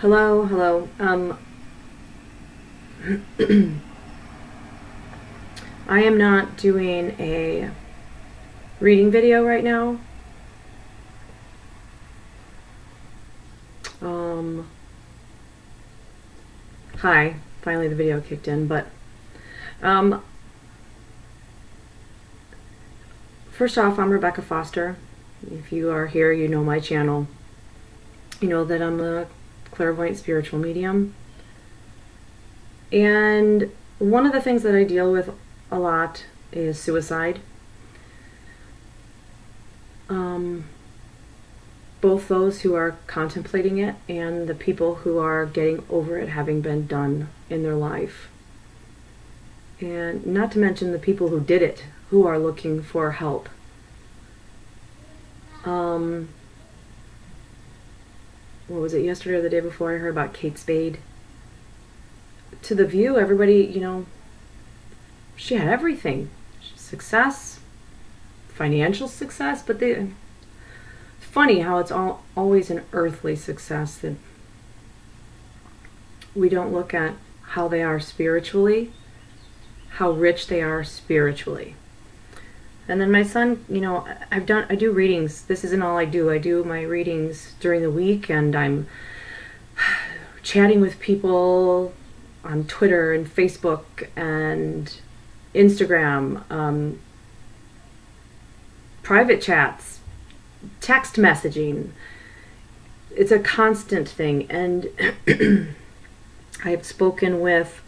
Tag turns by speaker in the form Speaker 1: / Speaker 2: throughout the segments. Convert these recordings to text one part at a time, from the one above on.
Speaker 1: Hello, hello. I am not doing a reading video right now. Um, Hi. Finally the video kicked in, but um, first off, I'm Rebecca Foster. If you are here, you know my channel. You know that I'm a clairvoyant spiritual medium. And one of the things that I deal with a lot is suicide. Both those who are contemplating it and the people who are getting over it having been done in their life. And not to mention the people who did it, who are looking for help. What was it, yesterday or the day before, I heard about Kate Spade. To the View, everybody, she had everything. Success, financial success, but it's funny how it's always an earthly success that we don't look at how they are spiritually, how rich they are spiritually. And then my son, I do readings. This isn't all I do. I do my readings during the week, and I'm chatting with people on Twitter and Facebook and Instagram, private chats, text messaging. It's a constant thing, and I've spoken with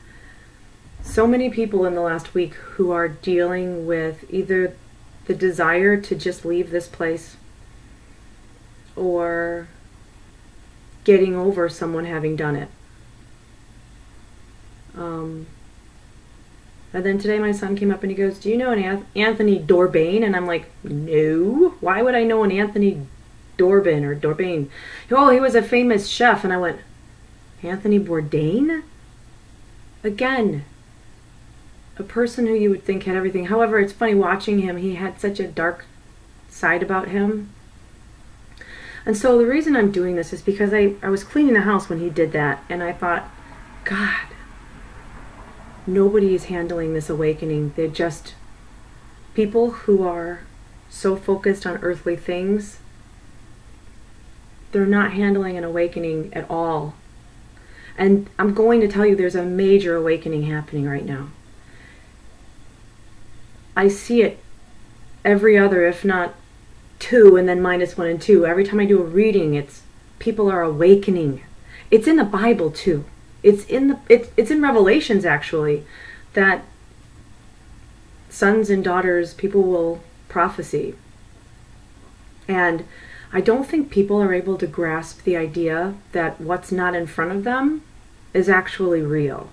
Speaker 1: so many people in the last week who are dealing with either the desire to just leave this place or getting over someone having done it. And then today my son came up and he goes, "Do you know an Anthony Dorbane?" And I'm like, "No. Why would I know an Anthony Dorbane or Dorbane?" "Oh, he was a famous chef." And I went, "Anthony Bourdain?" Again, a person who you would think had everything. However, it's funny watching him. He had such a dark side about him. And so the reason I'm doing this is because I was cleaning the house when he did that, and I thought, God, nobody is handling this awakening. They're just people who are so focused on earthly things. They're not handling an awakening at all. And I'm going to tell you there's a major awakening happening right now. I see it every other, if not two, and then minus one and two. Every time I do a reading, it's people are awakening. It's in the Bible too. It's in Revelations actually, that sons and daughters, people will prophesy. And I don't think people are able to grasp the idea that what's not in front of them is actually real.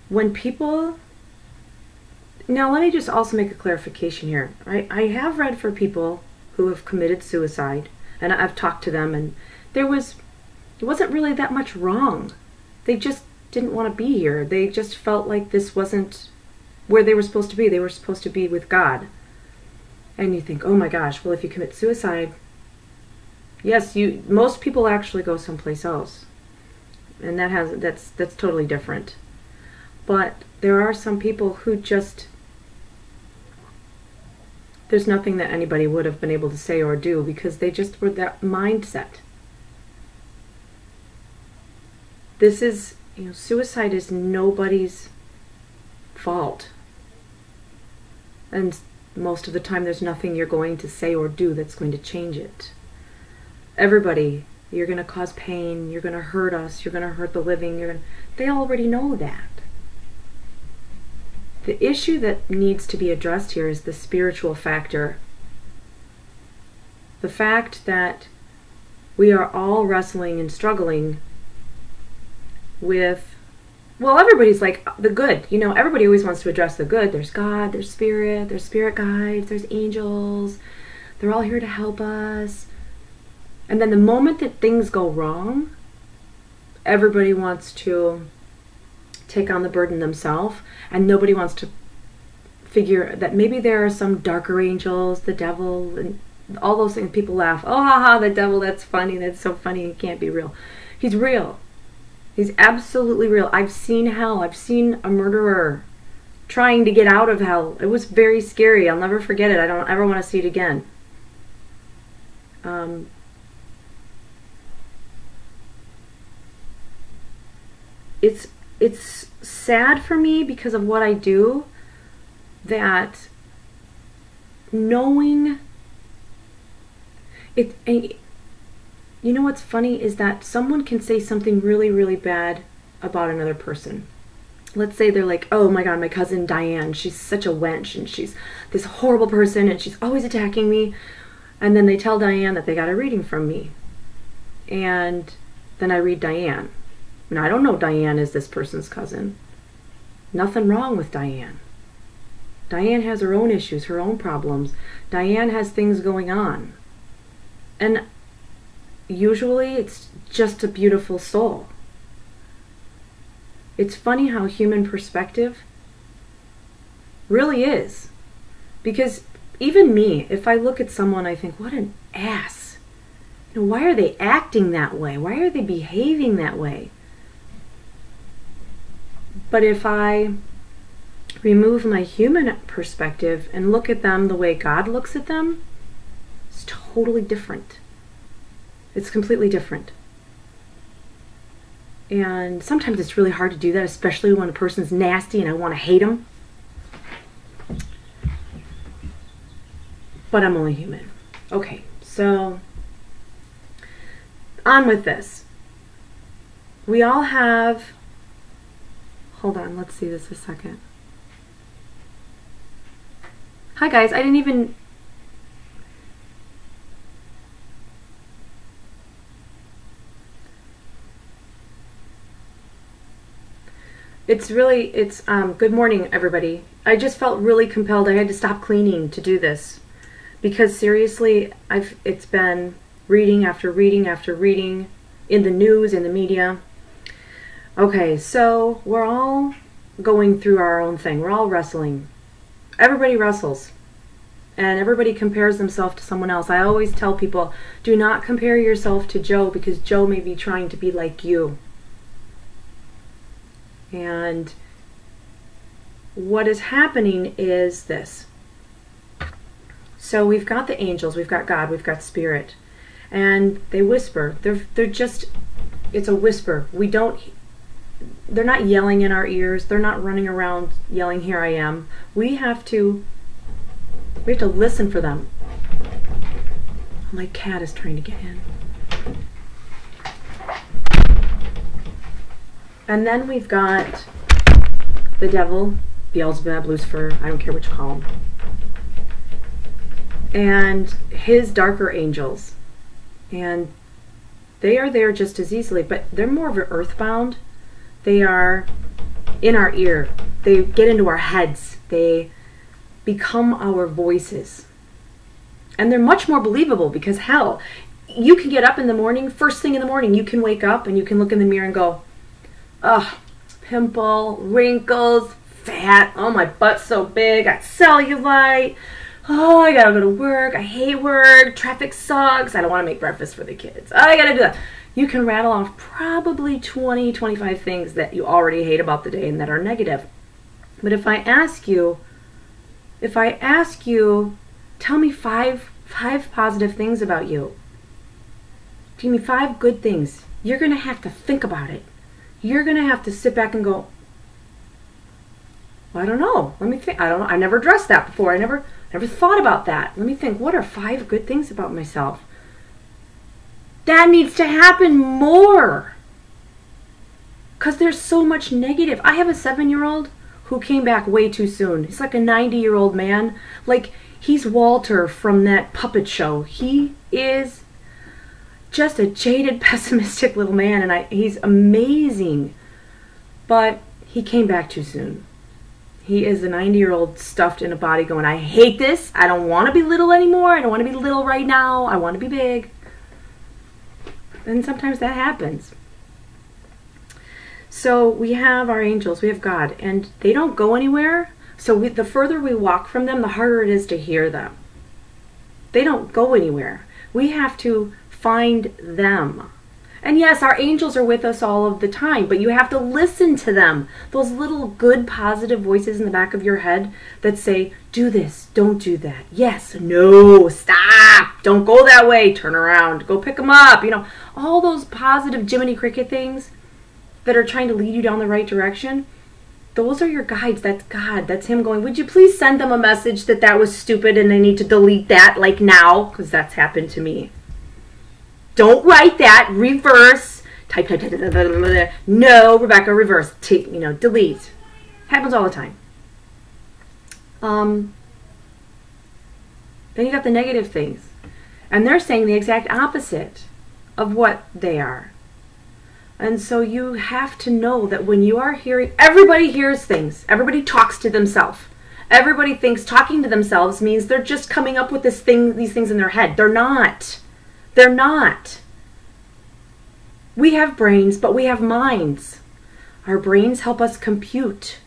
Speaker 1: When people... Now let me just also make a clarification here. I have read for people who have committed suicide, and I've talked to them, and it wasn't really that much wrong. They just didn't want to be here. They just felt like this wasn't where they were supposed to be. They were supposed to be with God. And you think, oh my gosh, well, if you commit suicide, yes, most people actually go someplace else. And that's totally different. But there are some people who just, there's nothing that anybody would have been able to say or do because they just were that mindset. This is, suicide is nobody's fault. And most of the time there's nothing you're going to say or do that's going to change it. Everybody, you're going to cause pain, you're going to hurt us, you're going to hurt the living, they already know that. The issue that needs to be addressed here is the spiritual factor. The fact that we are all wrestling and struggling with, well, everybody's like the good. Everybody always wants to address the good. There's God, there's spirit guides, there's angels. They're all here to help us. And then the moment that things go wrong, everybody wants to take on the burden themselves, and nobody wants to figure that maybe there are some darker angels, the devil, and all those things. People laugh. Oh, haha, the devil, that's funny. That's so funny. He can't be real. He's real. He's absolutely real. I've seen hell. I've seen a murderer trying to get out of hell. It was very scary. I'll never forget it. I don't ever want to see it again. It's sad for me because of what I do, that knowing it. You know what's funny is that someone can say something really, really bad about another person. Let's say they're like, oh my God, my cousin Diane, she's such a wench and she's this horrible person and she's always attacking me. And then they tell Diane that they got a reading from me. And then I read Diane. And I don't know Diane is this person's cousin. Nothing wrong with Diane. Diane has her own issues, her own problems. Diane has things going on. And usually it's just a beautiful soul. It's funny how human perspective really is. Because even me, if I look at someone, I think, what an ass. You know, why are they acting that way? Why are they behaving that way? But if I remove my human perspective and look at them the way God looks at them, it's totally different. It's completely different. And sometimes it's really hard to do that, especially when a person's nasty and I want to hate them. But I'm only human. Okay, so on with this. We all have... Hold on, let's see this a second. Hi guys, I didn't even... Good morning, everybody. I just felt really compelled. I had to stop cleaning to do this. Because seriously, it's been reading after reading after reading in the news, in the media. Okay, so we're all going through our own thing. We're all wrestling. Everybody wrestles. And everybody compares themselves to someone else. I always tell people, do not compare yourself to Joe because Joe may be trying to be like you. And what is happening is this. So we've got the angels, we've got God, we've got Spirit. And they whisper. They're just, it's a whisper. They're not yelling in our ears. They're not running around yelling, here I am. We have to listen for them. My cat is trying to get in. And then we've got the devil, Beelzebub, Lucifer, I don't care what you call him. And his darker angels. And they are there just as easily, but they're more of an earthbound. They are in our ear. They get into our heads. They become our voices. And they're much more believable because, hell, you can get up in the morning, first thing in the morning, you can wake up and you can look in the mirror and go, ugh, pimple, wrinkles, fat, oh, my butt's so big, got cellulite, oh, I gotta go to work, I hate work, traffic sucks, I don't want to make breakfast for the kids, I gotta do that. You can rattle off probably 20, 25 things that you already hate about the day and that are negative. But if I ask you, tell me five positive things about you. Give me 5 good things. You're going to have to think about it. You're going to have to sit back and go, well, I don't know. Let me think. I don't know. I never addressed that before. I never thought about that. Let me think. What are 5 good things about myself? That needs to happen more. Because there's so much negative. I have a 7-year-old who came back way too soon. He's like a 90-year-old man. Like, he's Walter from that puppet show. He is just a jaded, pessimistic little man, and he's amazing. But he came back too soon. He is a 90-year-old stuffed in a body going, I hate this. I don't want to be little anymore. I don't want to be little right now. I want to be big. And sometimes that happens. So we have our angels, we have God, and they don't go anywhere. So the further we walk from them, the harder it is to hear them. They don't go anywhere. We have to find them. And yes, our angels are with us all of the time, but you have to listen to them. Those little good, positive voices in the back of your head that say, do this, don't do that. Yes, no, stop, don't go that way, turn around, go pick them up. You know, all those positive Jiminy Cricket things that are trying to lead you down the right direction. Those are your guides. That's God. That's Him going, would you please send them a message that that was stupid and they need to delete that like now? Because that's happened to me. Don't write that. Reverse. Type. No, Rebecca, reverse. Delete. Happens all the time. Then you got the negative things. And they're saying the exact opposite of what they are. And so you have to know that when you are hearing, everybody hears things. Everybody talks to themselves. Everybody thinks talking to themselves means they're just coming up with these things in their head. They're not. They're not. We have brains, but we have minds. Our brains help us compute.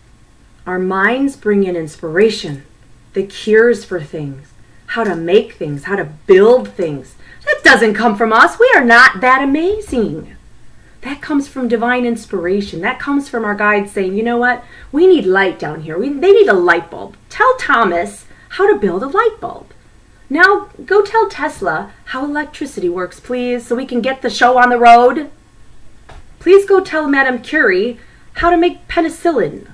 Speaker 1: Our minds bring in inspiration, the cures for things, how to make things, how to build things. That doesn't come from us. We are not that amazing. That comes from divine inspiration. That comes from our guides saying, you know what? We need light down here. They need a light bulb. Tell Thomas how to build a light bulb. Now, go tell Tesla how electricity works, please, so we can get the show on the road. Please go tell Madame Curie how to make penicillin.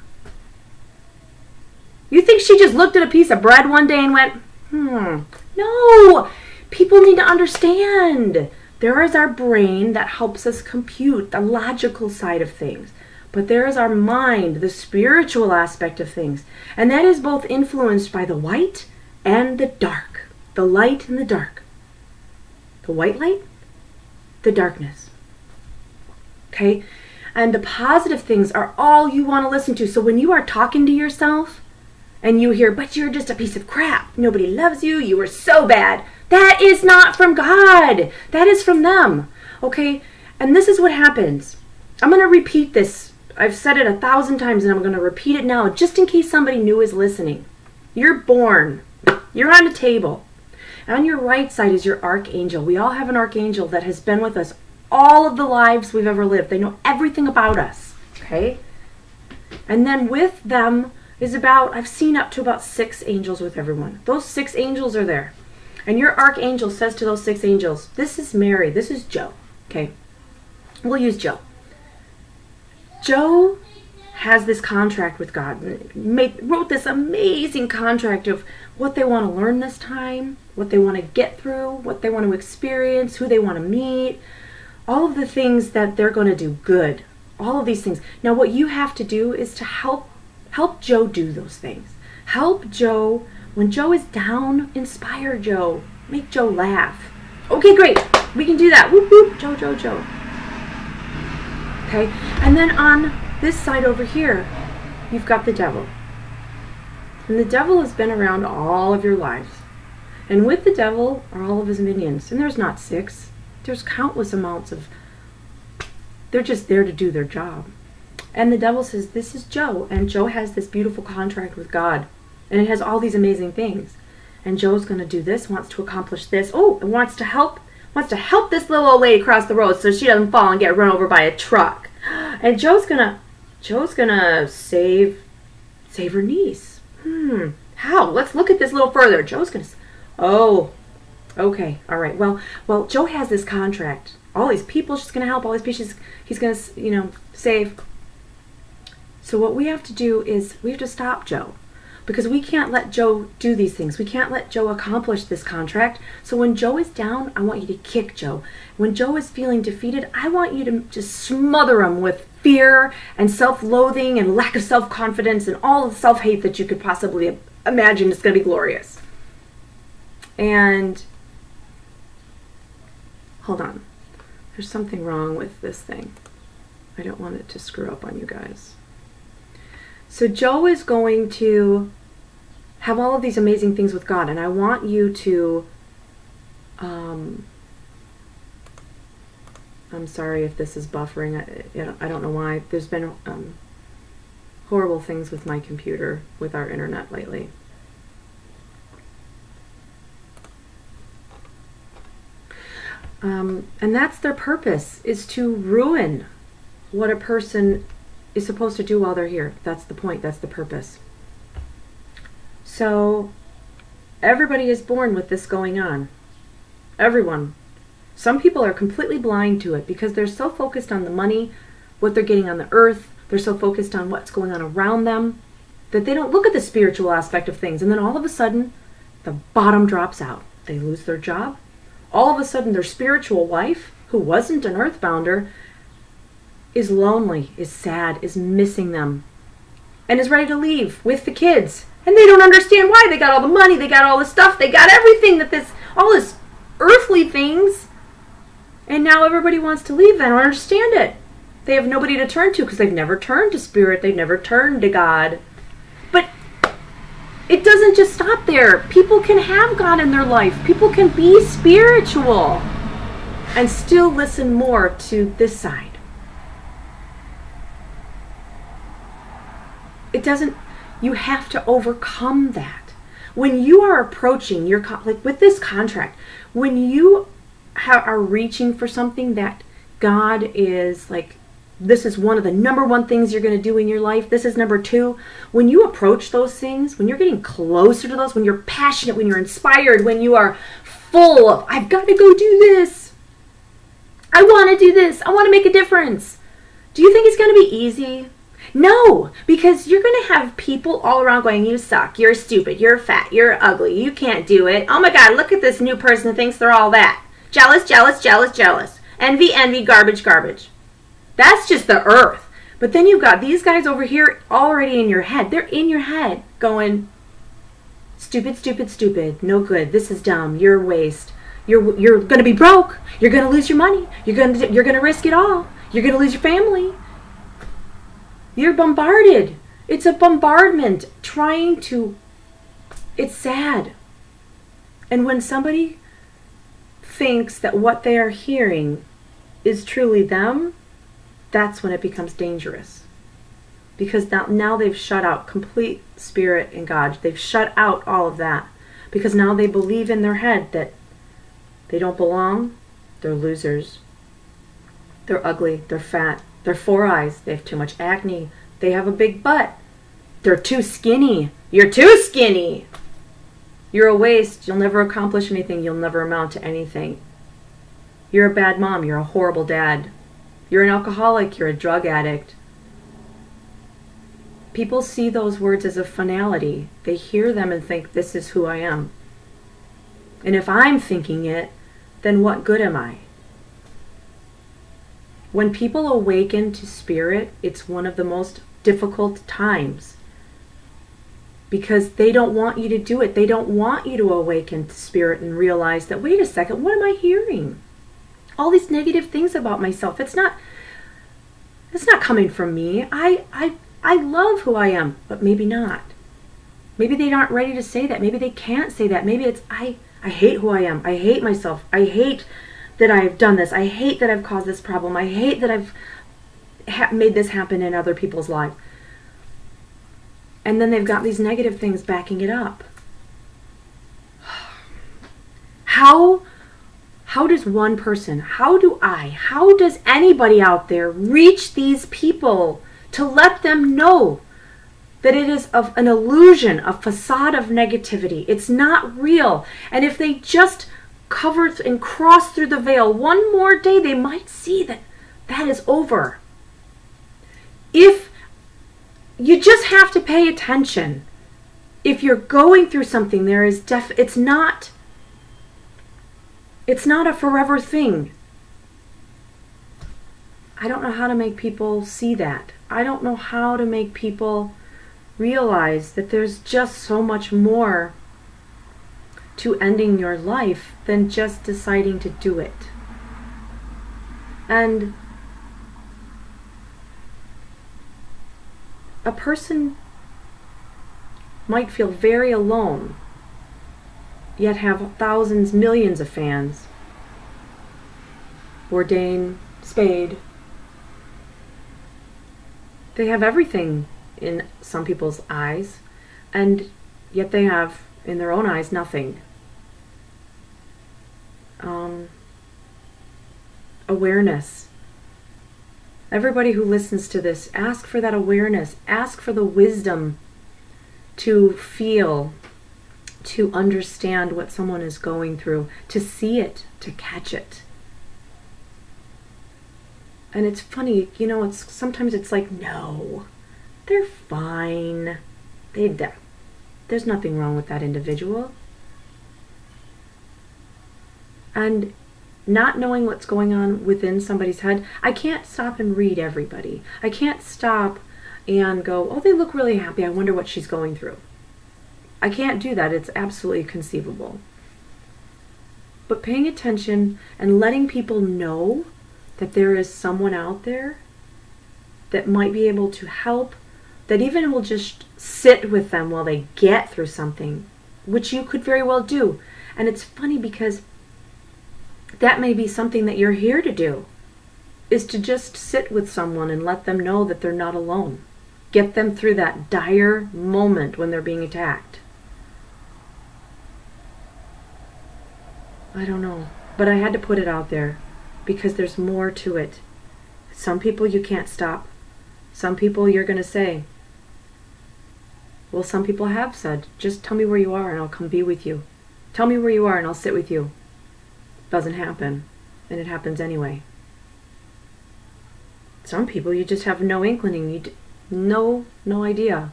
Speaker 1: You think she just looked at a piece of bread one day and went, No! People need to understand. There is our brain that helps us compute the logical side of things. But there is our mind, the spiritual aspect of things. And that is both influenced by the white and the dark. The light and the dark. The white light, the darkness. Okay? And the positive things are all you want to listen to. So when you are talking to yourself and you hear, but you're just a piece of crap, nobody loves you, you were so bad, that is not from God. That is from them. Okay? And this is what happens. I'm going to repeat this. I've said it 1,000 times and I'm going to repeat it now just in case somebody new is listening. You're born. You're on a table. On your right side is your archangel. We all have an archangel that has been with us all of the lives we've ever lived. They know everything about us, okay? And then with them is I've seen up to about 6 angels with everyone. Those 6 angels are there. And your archangel says to those 6 angels, this is Mary, this is Joe, okay? We'll use Joe. Joe has this contract with God. Wrote this amazing contract of what they want to learn this time, what they want to get through, what they want to experience, who they want to meet, all of the things that they're going to do good, all of these things. Now what you have to do is to help Joe do those things. Help Joe, when Joe is down, inspire Joe, make Joe laugh. Okay, great, we can do that. Whoop, whoop, Joe, Joe, Joe. Okay, and then on this side over here, you've got the devil. And the devil has been around all of your lives. And with the devil are all of his minions. And there's not 6. There's countless amounts of... They're just there to do their job. And the devil says, this is Joe. And Joe has this beautiful contract with God. And it has all these amazing things. And Joe's going to do this, wants to accomplish this. Oh, and wants to help this little old lady cross the road so she doesn't fall and get run over by a truck. And Joe's gonna save her niece. How? Let's look at this a little further. Joe's gonna, okay, all right. Well, Joe has this contract. All these people she's gonna help. All these people he's gonna, save. So what we have to do is we have to stop Joe, because we can't let Joe do these things. We can't let Joe accomplish this contract. So when Joe is down, I want you to kick Joe. When Joe is feeling defeated, I want you to just smother him with fear and self-loathing and lack of self-confidence and all the self-hate that you could possibly imagine. It's going to be glorious. And hold on. There's something wrong with this thing. I don't want it to screw up on you guys. So Joe is going to have all of these amazing things with God, and I want you to, I'm sorry if this is buffering, I don't know why. There's been horrible things with my computer, with our internet lately. And that's their purpose, is to ruin what a person is supposed to do while they're here. That's the point. That's the purpose. So everybody is born with this going on. Everyone. Some people are completely blind to it because they're so focused on the money, what they're getting on the earth. They're so focused on what's going on around them that they don't look at the spiritual aspect of things. And then all of a sudden, the bottom drops out. They lose their job. All of a sudden, their spiritual wife, who wasn't an earthbounder, is lonely, is sad, is missing them, and is ready to leave with the kids. And they don't understand why. They got all the money, they got all the stuff, they got everything all this earthly things. And now everybody wants to leave. They don't understand it. They have nobody to turn to because they've never turned to spirit. They've never turned to God. But it doesn't just stop there. People can have God in their life. People can be spiritual and still listen more to this side. It doesn't, you have to overcome that. When you are approaching your, like with this contract, when you are reaching for something that God is like, this is one of the number one things you're going to do in your life. This is number two. When you approach those things, when you're getting closer to those, when you're passionate, when you're inspired, when you are full of, I've got to go do this. I want to do this. I want to make a difference. Do you think it's going to be easy? No, because you're going to have people all around going, you suck, you're stupid, you're fat, you're ugly, you can't do it. Oh my God, look at this new person who thinks they're all that. Jealous, jealous, jealous, jealous. Envy, envy, garbage, garbage. That's just the earth. But then you've got these guys over here already in your head. They're in your head going, stupid, stupid, stupid, no good, this is dumb, you're a waste. You're going to be broke. You're going to lose your money. You're going to risk it all. You're going to lose your family. You're bombarded. It's a bombardment it's sad. And when somebody thinks that what they are hearing is truly them, that's when it becomes dangerous. Because now they've shut out complete spirit and God. They've shut out all of that. Because now they believe in their head that they don't belong, they're losers, they're ugly, they're fat, they're four eyes, they have too much acne, they have a big butt, they're too skinny, you're too skinny, you're a waste, you'll never accomplish anything, you'll never amount to anything, you're a bad mom, you're a horrible dad, you're an alcoholic, you're a drug addict. People see those words as a finality. They hear them and think, this is who I am. And if I'm thinking it, then what good am I? When people awaken to spirit, it's one of the most difficult times because they don't want you to do it. They don't want you to awaken to spirit and realize that, wait a second, what am I hearing? All these negative things about myself. It's not coming from me. I love who I am, but maybe not. Maybe they aren't ready to say that. Maybe they can't say that. Maybe it's, I hate who I am. I hate myself. I hate that I've done this. I hate that I've caused this problem. I hate that I've made this happen in other people's lives. And then they've got these negative things backing it up. How does one person, how does anybody out there reach these people to let them know that it is of an illusion, a facade of negativity? It's not real. And if they just cover and cross through the veil one more day, they might see that that is over. If you just have to pay attention, if you're going through something, there is it's not a forever thing. I don't know how to make people see that. I don't know how to make people realize that there's just so much more to ending your life than just deciding to do it. And a person might feel very alone, yet have thousands, millions of fans. Bourdain, Spade. They have everything in some people's eyes, and yet they have, in their own eyes, nothing. awareness. Everybody who listens to this, ask for that awareness. Ask for the wisdom to feel, to understand what someone is going through, to see it, to catch it. And it's funny, sometimes it's like, no, they're fine. There's nothing wrong with that individual. And not knowing what's going on within somebody's head, I can't stop and read everybody. I can't stop and go, oh, they look really happy. I wonder what she's going through. I can't do that. It's absolutely conceivable. But paying attention and letting people know that there is someone out there that might be able to help, that even will just sit with them while they get through something, which you could very well do. And it's funny because that may be something that you're here to do, is to just sit with someone and let them know that they're not alone. Get them through that dire moment when they're being attacked. I don't know, but I had to put it out there because there's more to it. Some people you can't stop. Some people you're going to say, well, some people have said, just tell me where you are and I'll come be with you. Tell me where you are and I'll sit with you. Doesn't happen, and it happens anyway. Some people you just have no inkling, no idea.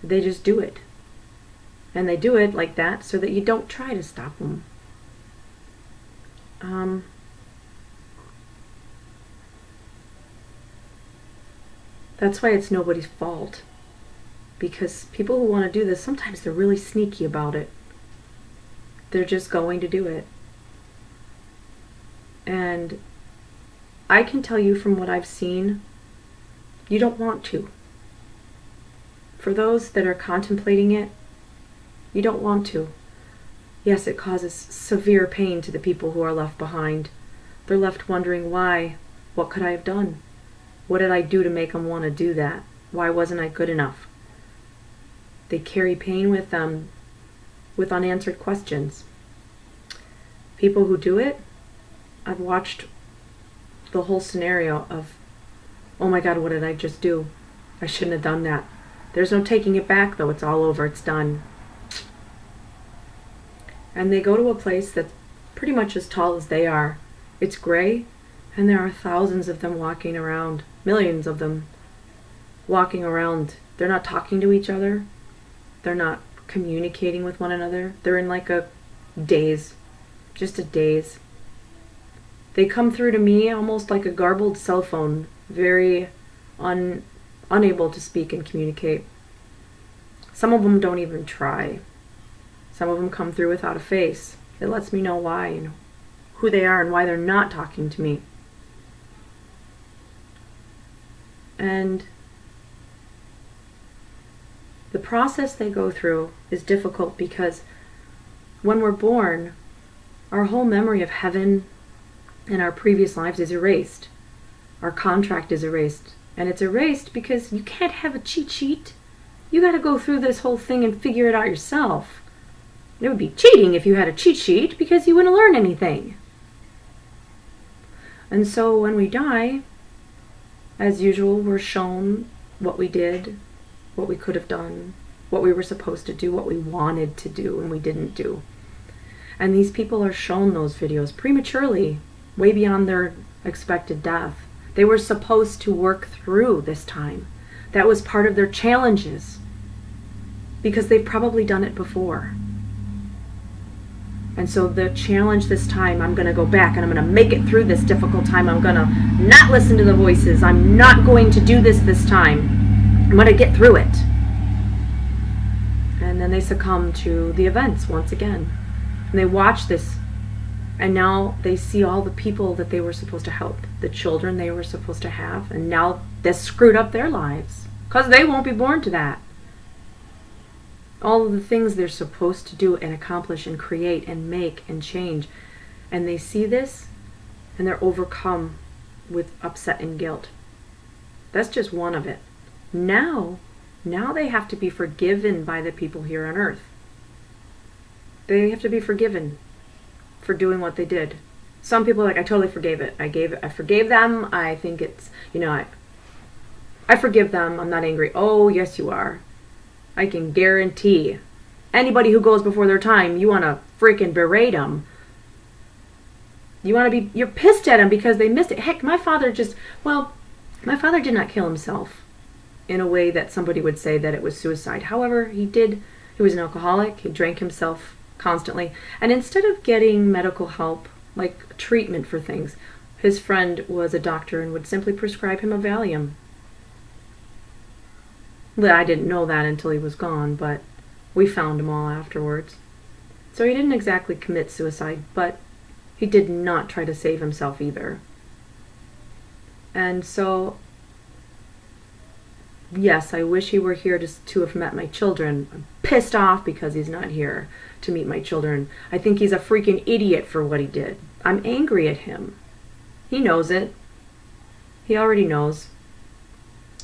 Speaker 1: They just do it. And they do it like that so that you don't try to stop them. That's why it's nobody's fault. Because people who want to do this, sometimes they're really sneaky about it. They're just going to do it. And I can tell you from what I've seen, you don't want to. For those that are contemplating it, you don't want to. Yes, it causes severe pain to the people who are left behind. They're left wondering why. What could I have done? What did I do to make them want to do that? Why wasn't I good enough? They carry pain with them with unanswered questions. People who do it, I've watched the whole scenario of, oh my God, what did I just do? I shouldn't have done that. There's no taking it back though. It's all over. It's done. And they go to a place that's pretty much as tall as they are. It's gray, and there are thousands of them walking around, millions of them walking around. They're not talking to each other. They're not communicating with one another. They're in like a daze, just a daze. They come through to me almost like a garbled cell phone, very unable to speak and communicate. Some of them don't even try. Some of them come through without a face. It lets me know why and who they are and why they're not talking to me. And the process they go through is difficult because when we're born, our whole memory of heaven and our previous lives is erased. Our contract is erased. And it's erased because you can't have a cheat sheet. You got to go through this whole thing and figure it out yourself. It would be cheating if you had a cheat sheet because you wouldn't learn anything. And so when we die, as usual, we're shown what we did, what we could have done, what we were supposed to do, what we wanted to do, and we didn't do. And these people are shown those videos prematurely, way beyond their expected death. They were supposed to work through this time. That was part of their challenges, because they've probably done it before. And so the challenge this time, I'm going to go back and I'm going to make it through this difficult time. I'm going to not listen to the voices. I'm not going to do this time. I'm going to get through it. And then they succumb to the events once again. And they watch this, and now they see all the people that they were supposed to help, the children they were supposed to have, and now they screwed up their lives because they won't be born to that. All of the things they're supposed to do and accomplish and create and make and change. And they see this and they're overcome with upset and guilt. That's just one of it. Now they have to be forgiven by the people here on earth. They have to be forgiven for doing what they did. Some people are like, I totally forgave it. I forgave them. I think it's, I forgive them. I'm not angry. Oh, yes, you are. I can guarantee anybody who goes before their time, you want to freaking berate them. You're pissed at them because they missed it. Heck, my father did not kill himself in a way that somebody would say that it was suicide. However, he was an alcoholic. He drank himself constantly. And instead of getting medical help, like treatment for things, his friend was a doctor and would simply prescribe him a Valium. I didn't know that until he was gone, but we found him all afterwards. So he didn't exactly commit suicide, but he did not try to save himself either. And so, yes, I wish he were here to have met my children. I'm pissed off because he's not here to meet my children. I think he's a freaking idiot for what he did. I'm angry at him. He knows it. He already knows.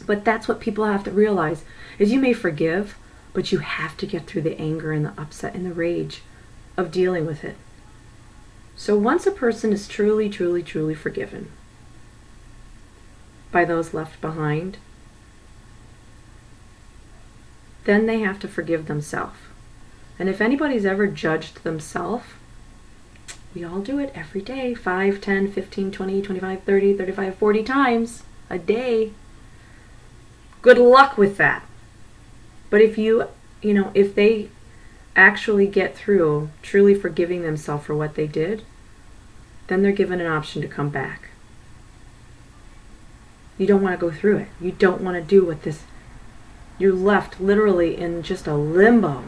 Speaker 1: But that's what people have to realize, is you may forgive, but you have to get through the anger and the upset and the rage of dealing with it. So once a person is truly, truly, truly forgiven by those left behind, then they have to forgive themselves. And if anybody's ever judged themselves, we all do it every day, 5, 10, 15, 20, 25, 30, 35, 40 times a day. Good luck with that. But if they actually get through truly forgiving themselves for what they did, then they're given an option to come back. You don't want to go through it. You don't want to do what this. You're left literally in just a limbo.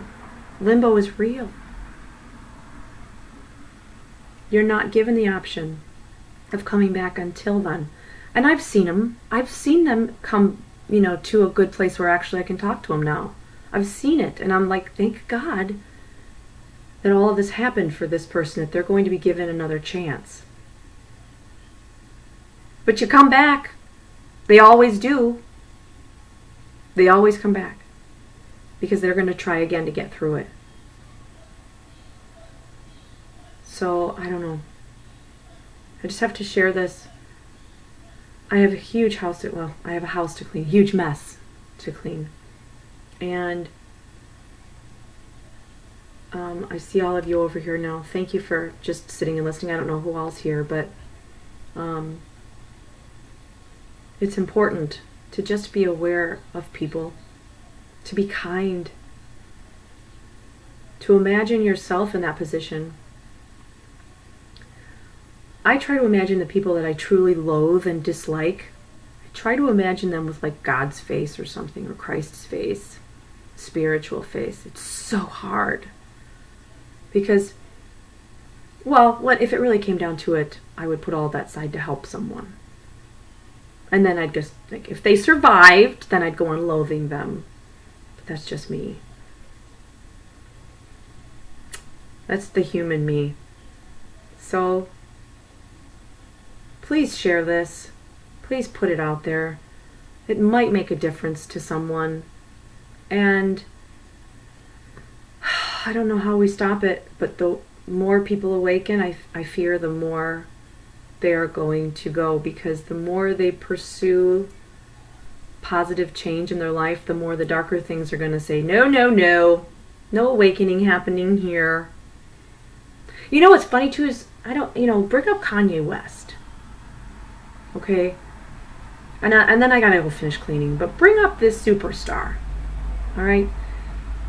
Speaker 1: Limbo is real. You're not given the option of coming back until then. And I've seen them. I've seen them come, to a good place where actually I can talk to them now. I've seen it. And I'm like, thank God that all of this happened for this person, that they're going to be given another chance. But you come back. They always do. They always come back. Because they're going to try again to get through it. So, I don't know. I just have to share this. I have a huge house I have a house to clean, huge mess to clean. And I see all of you over here now. Thank you for just sitting and listening. I don't know who else here, but it's important to just be aware of people, to be kind, to imagine yourself in that position. I try to imagine the people that I truly loathe and dislike. I try to imagine them with like God's face or something, or Christ's face, spiritual face. It's so hard. Because, what if it really came down to it, I would put all of that aside to help someone. And then I'd just think, if they survived, then I'd go on loathing them. But that's just me. That's the human me. So, please share this. Please put it out there. It might make a difference to someone. And I don't know how we stop it, but the more people awaken, I fear the more they are going to go, because the more they pursue positive change in their life, the more the darker things are going to say, no, no, no, no awakening happening here. You know what's funny too is, bring up Kanye West. Okay? And then I gotta go finish cleaning, but bring up this superstar. Alright?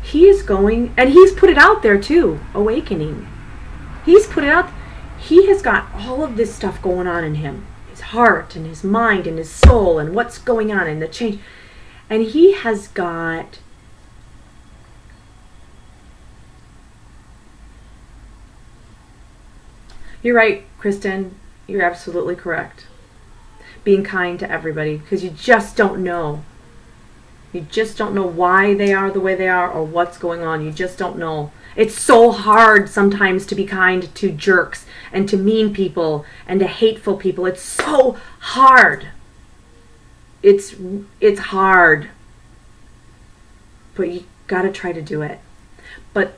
Speaker 1: He is going, and he's put it out there too, awakening. He's put it out. He has got all of this stuff going on in him. His heart and his mind and his soul and what's going on and the change. And he has got You're right, Kristen. You're absolutely correct. Being kind to everybody, because you just don't know. You just don't know why they are the way they are or what's going on. You just don't know. It's so hard sometimes to be kind to jerks and to mean people and to hateful people. It's so hard. It's hard. But you got to try to do it. But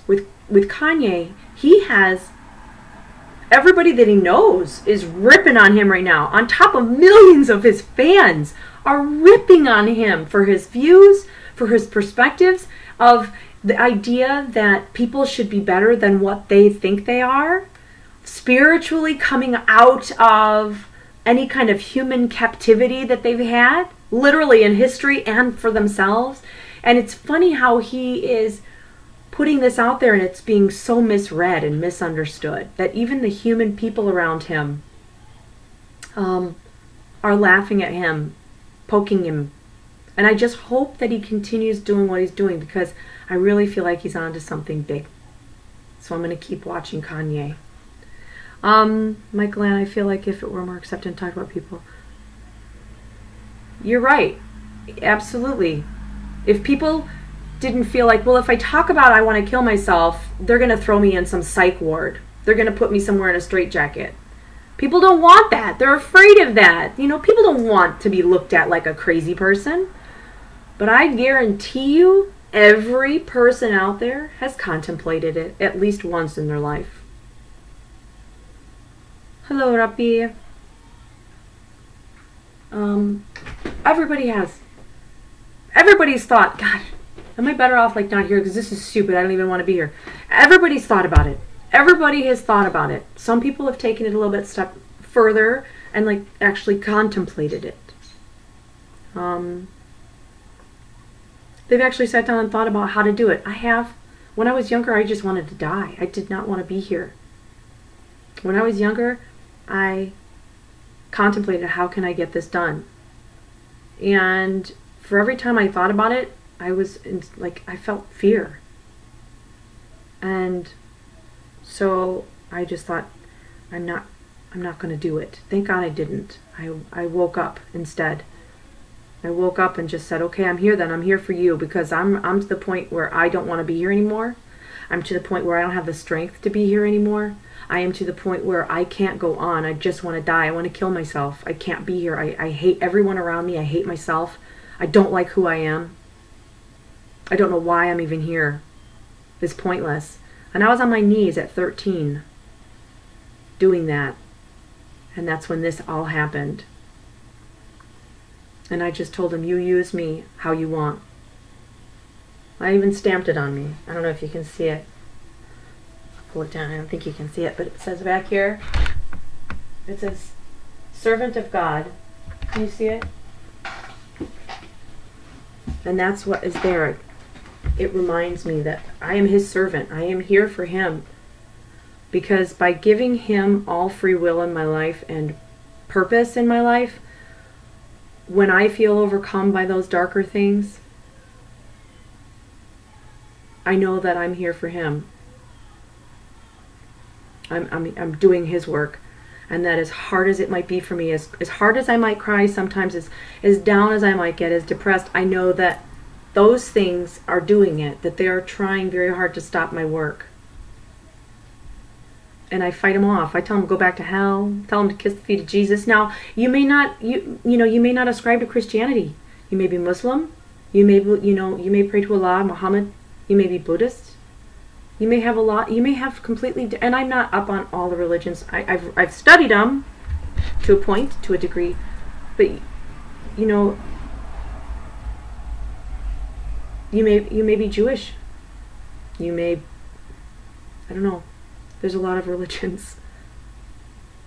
Speaker 1: with Kanye, he has everybody that he knows is ripping on him right now. On top of millions of his fans are ripping on him for his views, for his perspectives of the idea that people should be better than what they think they are, spiritually coming out of any kind of human captivity that they've had, literally in history and for themselves. And it's funny how he is putting this out there and it's being so misread and misunderstood that even the human people around him are laughing at him, poking him. And I just hope that he continues doing what he's doing, because I really feel like he's on to something big. So I'm going to keep watching Kanye. Michael Ann, I feel like if it were more accepted and talk about people. You're right. Absolutely. If people didn't feel like, well, if I talk about I want to kill myself, they're going to throw me in some psych ward. They're going to put me somewhere in a straitjacket. People don't want that. They're afraid of that. You know, people don't want to be looked at like a crazy person. But I guarantee you, every person out there has contemplated it at least once in their life. Hello, Rapi. Everybody has. Everybody's thought, God, am I better off like not here because this is stupid, I don't even want to be here. Everybody's thought about it. Everybody has thought about it. Some people have taken it a little bit step further and like actually contemplated it. They've actually sat down and thought about how to do it. I have. When I was younger, I just wanted to die. I did not want to be here. When I was younger, I contemplated, how can I get this done? And for every time I thought about it, I felt fear. And so I just thought, I'm not going to do it. Thank God I didn't. I woke up instead. I woke up and just said, okay, I'm here then. I'm here for you, because I'm to the point where I don't want to be here anymore. I'm to the point where I don't have the strength to be here anymore. I am to the point where I can't go on. I just want to die. I want to kill myself. I can't be here. I hate everyone around me. I hate myself. I don't like who I am. I don't know why I'm even here. It's pointless. And I was on my knees at 13 doing that. And that's when this all happened. And I just told him, you use me how you want. I even stamped it on me. I don't know if you can see it. I'll pull it down. I don't think you can see it, but it says back here, it says, servant of God. Can you see it? And that's what is there. It reminds me that I am his servant. I am here for him. Because by giving him all free will in my life and purpose in my life, when I feel overcome by those darker things, I know that I'm here for him. I'm doing his work. And that as hard as it might be for me, as hard as I might cry sometimes, as down as I might get, as depressed, I know that those things are doing it, that they are trying very hard to stop my work. And I fight them off. I tell them, go back to hell. Tell them to kiss the feet of Jesus. Now, you may not, you may not ascribe to Christianity. You may be Muslim. You may pray to Allah, Muhammad. You may be Buddhist. You may have completely, and I'm not up on all the religions. I've studied them to a point, to a degree, but you may be Jewish. You may, I don't know. There's a lot of religions.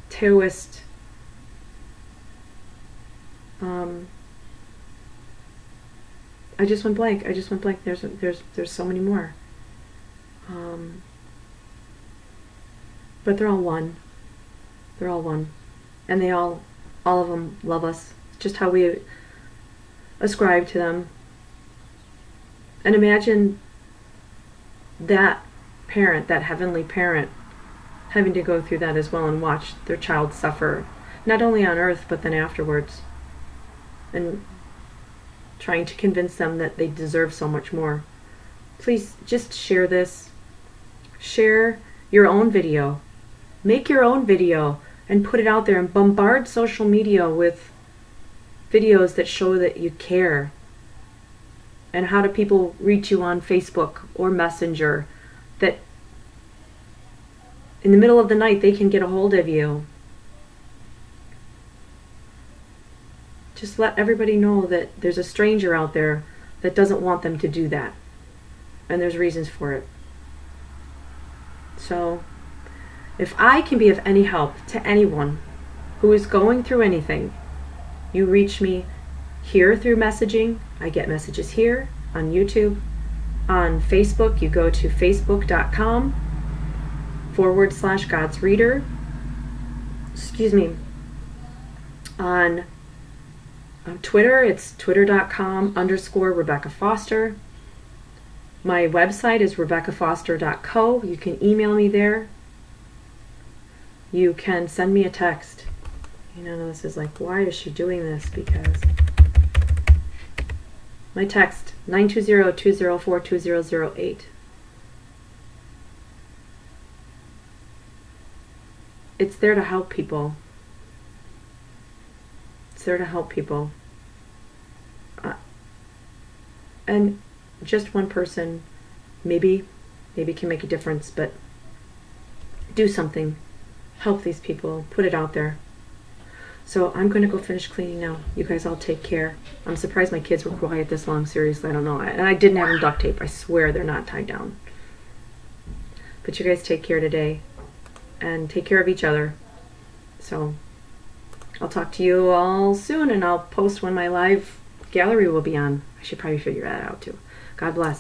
Speaker 1: Taoist. I just went blank. There's so many more. But they're all one. They're all one. And they all of them love us. Just how we ascribe to them. And imagine that parent, that heavenly parent, having to go through that as well and watch their child suffer, not only on earth but then afterwards, and trying to convince them that they deserve so much more. Please just share this. Share your own video. Make your own video and put it out there and bombard social media with videos that show that you care. And how do people reach you on Facebook or Messenger? That in the middle of the night, they can get a hold of you. Just let everybody know that there's a stranger out there that doesn't want them to do that. And there's reasons for it. So, if I can be of any help to anyone who is going through anything, you reach me here through messaging. I get messages here on YouTube. On Facebook, you go to facebook.com/God's Reader. Excuse me. On Twitter, it's twitter.com/Rebecca Foster. My website is rebeccafoster.co. You can email me there. You can send me a text. You know, this is like, why is she doing this? Because my text, 920-204-2008. It's there to help people. It's there to help people. And just one person maybe can make a difference, but do something. Help these people. Put it out there. So I'm going to go finish cleaning now. You guys all take care. I'm surprised my kids were quiet this long. Seriously, I don't know. And I didn't have them duct tape. I swear they're not tied down. But you guys take care today. And take care of each other. So I'll talk to you all soon. And I'll post when my live gallery will be on. I should probably figure that out too. God bless.